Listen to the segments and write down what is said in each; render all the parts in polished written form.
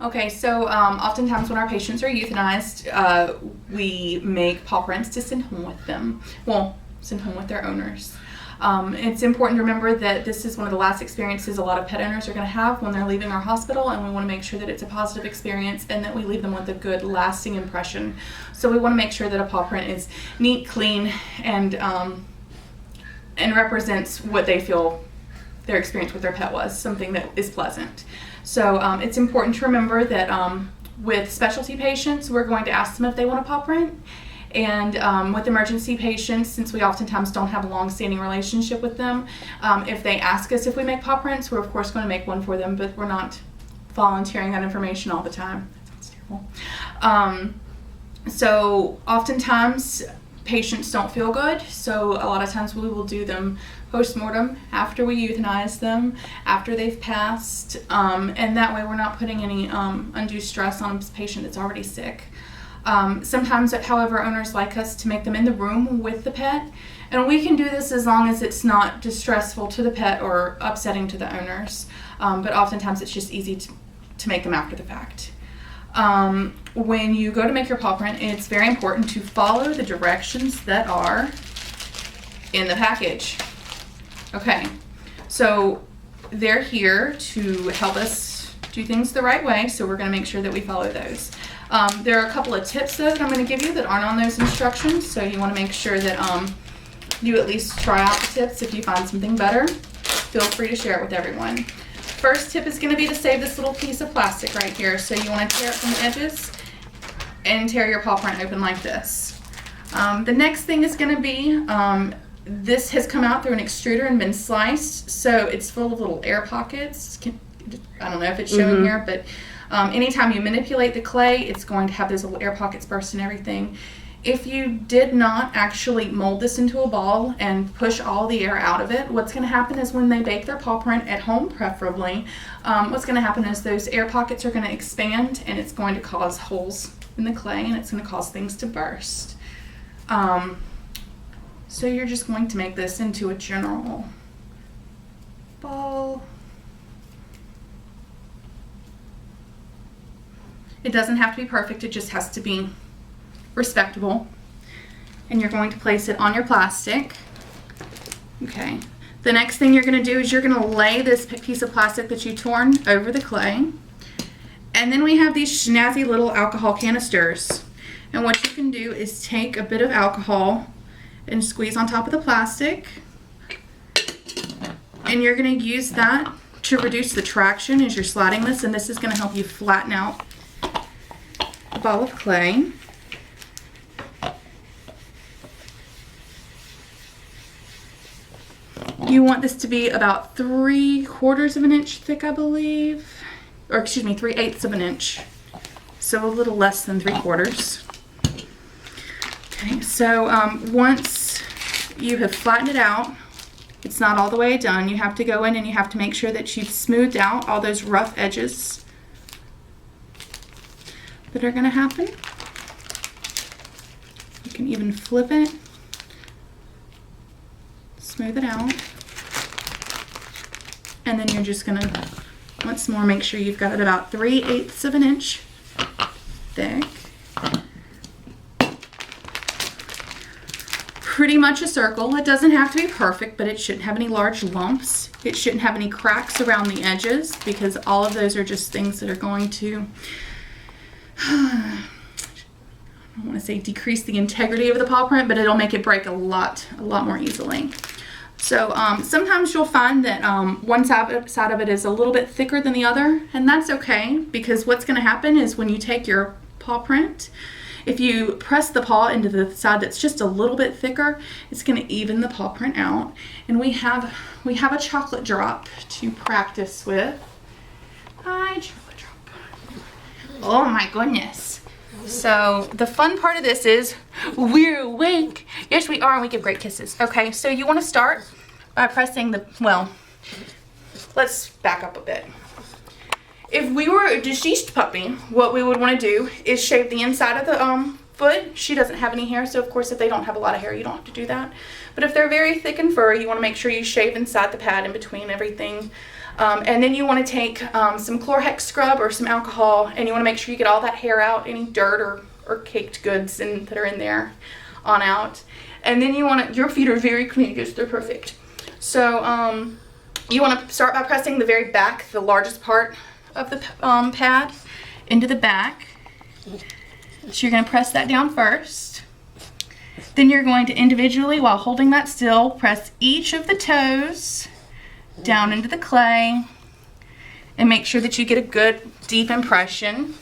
Okay, so oftentimes when our patients are euthanized, we make paw prints to send home with them. Well, send home with their owners. It's important to remember that this is one of the last experiences a lot of pet owners are going to have when they're leaving our hospital, and we want to make sure that it's a positive experience and that we leave them with a good, lasting impression. So we want to make sure that a paw print is neat, clean, and represents what they feel their experience with their pet was, something that is pleasant. So it's important to remember that with specialty patients, we're going to ask them if they want a paw print. And with emergency patients, since we oftentimes don't have a long-standing relationship with them, if they ask us if we make paw prints, we're of course going to make one for them, but we're not volunteering that information all the time. That sounds terrible. So oftentimes patients don't feel good, so a lot of times we will do them post-mortem after we euthanize them, after they've passed, and that way we're not putting any undue stress on a patient that's already sick. Sometimes, however, owners like us to make them in the room with the pet, and we can do this as long as it's not distressful to the pet or upsetting to the owners, but oftentimes it's just easy to make them after the fact. When you go to make your paw print, it's very important to follow the directions that are in the package. Okay, so they're here to help us do things the right way, so we're going to make sure that we follow those. There are a couple of tips though that I'm going to give you that aren't on those instructions, so you want to make sure that you at least try out the tips. If you find something better, feel free to share it with everyone. First tip is going to be to save this little piece of plastic right here. So you want to tear it from the edges and tear your paw print open like this. The next thing is going to be, this has come out through an extruder and been sliced, so it's full of little air pockets. I don't know if it's showing here, but anytime you manipulate the clay, it's going to have those little air pockets burst and everything. If you did not actually mold this into a ball and push all the air out of it, what's going to happen is when they bake their paw print at home, preferably, what's going to happen is those air pockets are going to expand and it's going to cause holes in the clay and it's going to cause things to burst. So you're just going to make this into a general ball. It doesn't have to be perfect, it just has to be respectable. And you're going to place it on your plastic. Okay. The next thing you're going to do is you're going to lay this piece of plastic that you torn over the clay. And then we have these snazzy little alcohol canisters. And what you can do is take a bit of alcohol and squeeze on top of the plastic. And you're going to use that to reduce the traction as you're sliding this, and this is going to help you flatten out a ball of clay. You want this to be about 3/4 of an inch thick, I believe, or excuse me, 3/8 of an inch, so a little less than 3/4. Okay, so once you have flattened it out, it's not all the way done. You have to go in and you have to make sure that you've smoothed out all those rough edges that are going to happen. You can even flip it, smooth it out, and then you're just going to once more make sure you've got it about 3/8 of an inch thick. Pretty much a circle. It doesn't have to be perfect, but it shouldn't have any large lumps. It shouldn't have any cracks around the edges, because all of those are just things that are going to, I don't want to say decrease the integrity of the paw print, but it'll make it break a lot more easily. So sometimes you'll find that one side of it is a little bit thicker than the other, and that's okay, because what's going to happen is when you take your paw print, if you press the paw into the side that's just a little bit thicker, it's going to even the paw print out. And we have a chocolate drop to practice with. Hi, chocolate drop. Oh my goodness. So the fun part of this is we're awake. Yes, we are, and we give great kisses. Okay, so you want to start by pressing the, well, let's back up a bit. If we were a deceased puppy, what we would want to do is shave the inside of the foot. She doesn't have any hair, so of course if they don't have a lot of hair, you don't have to do that. But if they're very thick and furry, you want to make sure you shave inside the pad in between everything. And then you want to take some Chlorhex scrub or some alcohol, and you want to make sure you get all that hair out, any dirt or caked goods that are in there on out. And then you want to, your feet are very clean, yes, they're perfect. So you want to start by pressing the very back, the largest part of the pad into the back. So you're going to press that down first. Then you're going to individually, while holding that still, press each of the toes down into the clay and make sure that you get a good deep impression.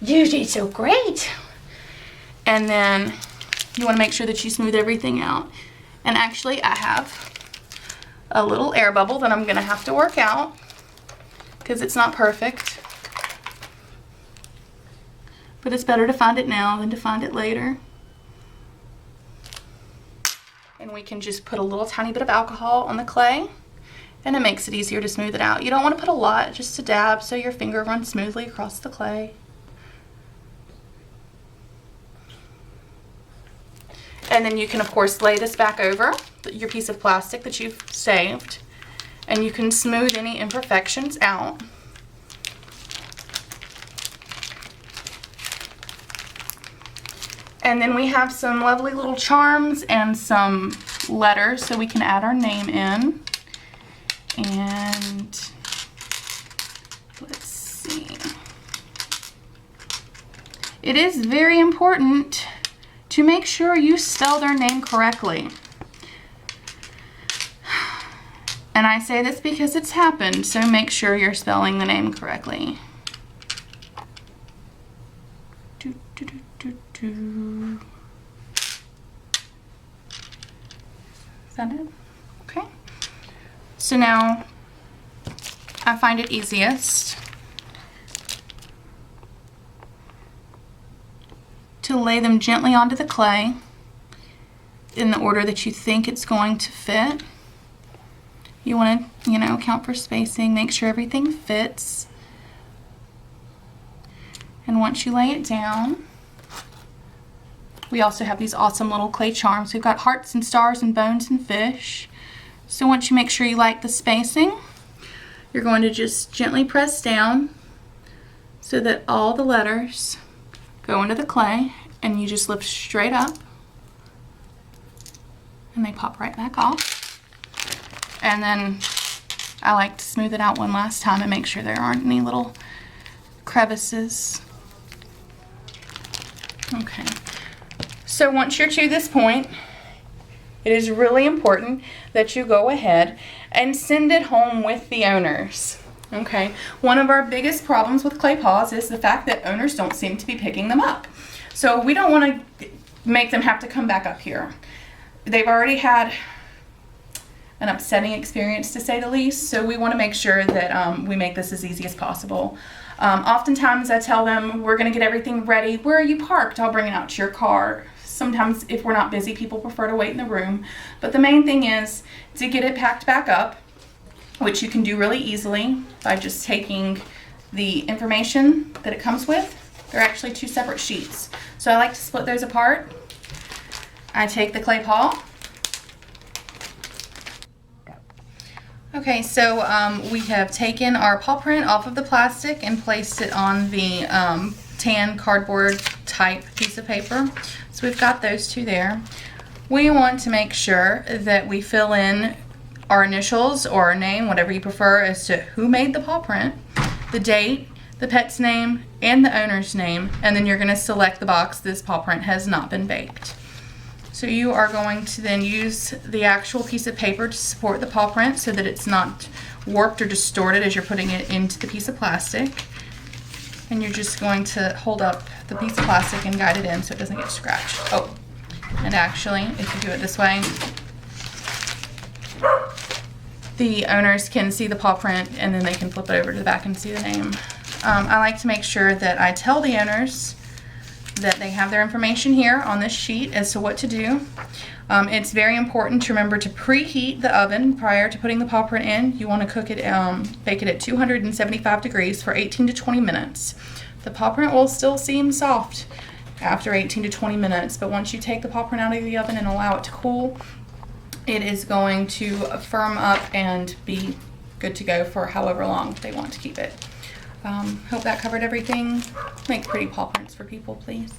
You did so great. And then you want to make sure that you smooth everything out. And actually I have a little air bubble that I'm going to have to work out because it's not perfect. But it's better to find it now than to find it later. And we can just put a little tiny bit of alcohol on the clay, and it makes it easier to smooth it out. You don't want to put a lot, just a dab so your finger runs smoothly across the clay. And then you can of course lay this back over your piece of plastic that you've saved, and you can smooth any imperfections out. And then we have some lovely little charms and some letters so we can add our name in. And let's see. It is very important to make sure you spell their name correctly. And I say this because it's happened, so make sure you're spelling the name correctly. Is that it? Okay. So now I find it easiest to lay them gently onto the clay in the order that you think it's going to fit. You want to, account for spacing, make sure everything fits. And once you lay it down, we also have these awesome little clay charms. We've got hearts and stars and bones and fish. So once you make sure you like the spacing, you're going to just gently press down so that all the letters go into the clay, and you just lift straight up and they pop right back off. And then I like to smooth it out one last time and make sure there aren't any little crevices. Okay. So once you're to this point, it is really important that you go ahead and send it home with the owners. Okay, one of our biggest problems with clay paws is the fact that owners don't seem to be picking them up. So we don't want to make them have to come back up here. They've already had an upsetting experience, to say the least, so we want to make sure that we make this as easy as possible. Oftentimes I tell them, we're going to get everything ready. Where are you parked? I'll bring it out to your car. Sometimes if we're not busy, people prefer to wait in the room. But the main thing is to get it packed back up, which you can do really easily by just taking the information that it comes with. They're actually two separate sheets. So I like to split those apart. I take the clay paw. Okay, so we have taken our paw print off of the plastic and placed it on the tan cardboard type piece of paper. So we've got those two there. We want to make sure that we fill in our initials or our name, whatever you prefer, as to who made the paw print, the date, the pet's name, and the owner's name, and then you're going to select the box this paw print has not been baked. So you are going to then use the actual piece of paper to support the paw print so that it's not warped or distorted as you're putting it into the piece of plastic. And you're just going to hold up the piece of plastic and guide it in so it doesn't get scratched. Oh, and actually, if you do it this way, the owners can see the paw print and then they can flip it over to the back and see the name. I like to make sure that I tell the owners that they have their information here on this sheet as to what to do. It's very important to remember to preheat the oven prior to putting the paw print in. You want to cook it, bake it at 275 degrees for 18 to 20 minutes. The paw print will still seem soft after 18 to 20 minutes, but once you take the paw print out of the oven and allow it to cool, it is going to firm up and be good to go for however long they want to keep it. Hope that covered everything. Make pretty paw prints for people, please.